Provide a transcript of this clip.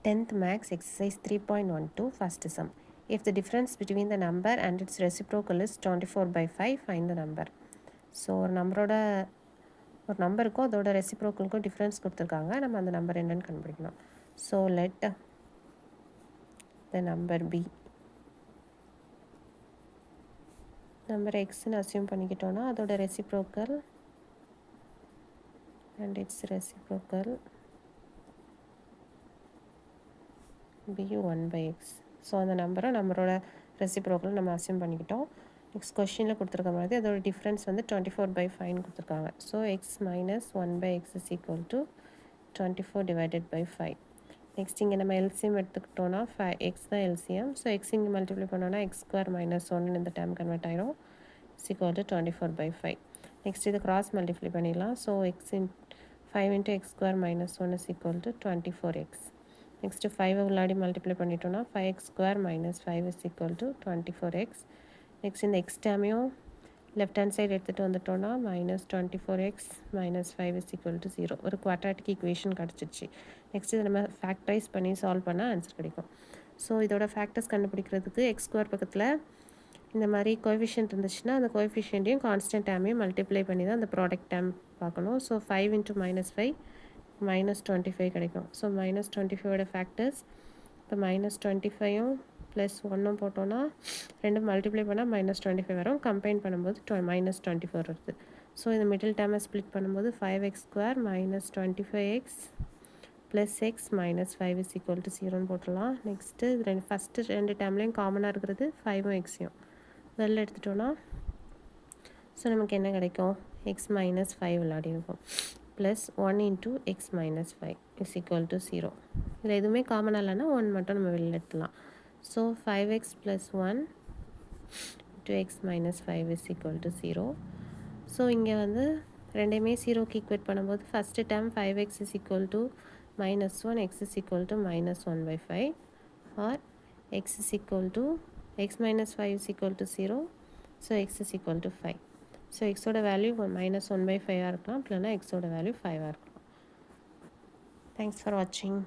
10th max exercise 3.12 first sum. If the difference between the number and its reciprocal is 24/5, find the number. So ஒரு நம்பருக்கும் அதோட ரெசிப்ரோக்கலுக்கும் difference கொடுத்துருக்காங்க. நம்ம அந்த number என்னன்னு கண்டுபிடிக்கணும். So let the number be number எக்ஸ்ன்னு அசியூம் பண்ணிக்கிட்டோன்னா அதோட reciprocal and it's reciprocal be 1/x. So அந்த நம்பரோட ரெசிப்ரோக்கல் நம்ம அசியூம் பண்ணிக்கிட்டோம். நெக்ஸ்ட் கொஷினில் கொடுத்துருக்க மாதிரி அதோட டிஃப்ரென்ஸ் வந்து 24/5 கொடுத்துருக்காங்க. So x minus 1/x is equal to 24/5. Next இங்கே நம்ம எல்சிஎம் எடுத்துக்கிட்டோன்னா எக்ஸ் தான் எல்சிஎம். ஸோ எக்ஸ் இங்கே மல்டிப்ளை பண்ணோன்னா x² - 1 இந்த டைம் கன்வெர்ட் ஆயிரும். Is equal to 24/5. நெக்ஸ்ட் இது கிராஸ் மல்டிப்ளை பண்ணிடலாம். So 5 × x² - 1 is equal to 24x. Next 5 உள்ளாடி மல்டிப்ளை பண்ணிட்டோன்னா 5x² - 5 is equal to 24x. Next இந்த எக்ஸ் டேமையும் லெஃப்ட் ஹேண்ட் சைடு எடுத்துகிட்டு வந்துட்டோன்னா -24x - 5 இஸ் ஈக்குவல் டு 0. ஒரு குவாட்ராட்டிக் ஈக்குவேஷன் கிடச்சிருச்சு. நெக்ஸ்ட் இதை நம்ம ஃபேக்டரைஸ் பண்ணி சால்வ் பண்ணால் ஆன்சர் கிடைக்கும். ஸோ இதோட ஃபேக்டர்ஸ் கண்டுபிடிக்கிறதுக்கு x² பக்கத்தில் இந்த மாதிரி கோஎஃபிஷியன்ட் இருந்துச்சுன்னா அந்த கோஎஃபிஷியன்ட்டையும் கான்ஸ்டன்ட் டேமையும் மல்டிப்ளை பண்ணி தான் அந்த ப்ராடக்ட் டேம் பார்க்கணும். ஸோ 5 × -5 -25 கிடைக்கும். ஸோ -25ஓட ஃபேக்டர்ஸ் இப்போ -25ம் +1ம் போட்டோன்னா ரெண்டும் மல்டிப்ளை பண்ணால் -25 வரும். கம்பைன் பண்ணும்போது -24 வருது. ஸோ இந்த மிடில் டேமை ஸ்ப்ளிட் பண்ணும்போது 5x² - 25x + x - 5 is equal to 0ன்னு போட்டுடலாம். நெக்ஸ்ட்டு இது ஃபஸ்ட்டு ரெண்டு டேம்லேயும் காமனாக இருக்கிறது 5ம் எக்ஸையும் வெளில எடுத்துட்டோன்னா ஸோ நமக்கு என்ன கிடைக்கும்? x - 5 விளையாடி இருக்கும் plus 1 × x - 5 is equal to 0. இதில் எதுவுமே காமனாக இல்லைன்னா 1 மட்டும் நம்ம வெளியில் எடுத்துலாம். So 5x + 1 × x - 5 is equal to 0. So இங்கே வந்து ரெண்டையுமே 0க்கு ஈக்குவேட் பண்ணும்போது first term 5x is equal to -1, x is equal to -1/5 or x is equal to x - 5 is equal to 0. So x is equal to 5. So எக்ஸோட value -1/5 இருக்கலாம், இல்லைனா எக்ஸோட value 5 இருக்கலாம். தேங்க்ஸ் ஃபார் வாட்சிங்.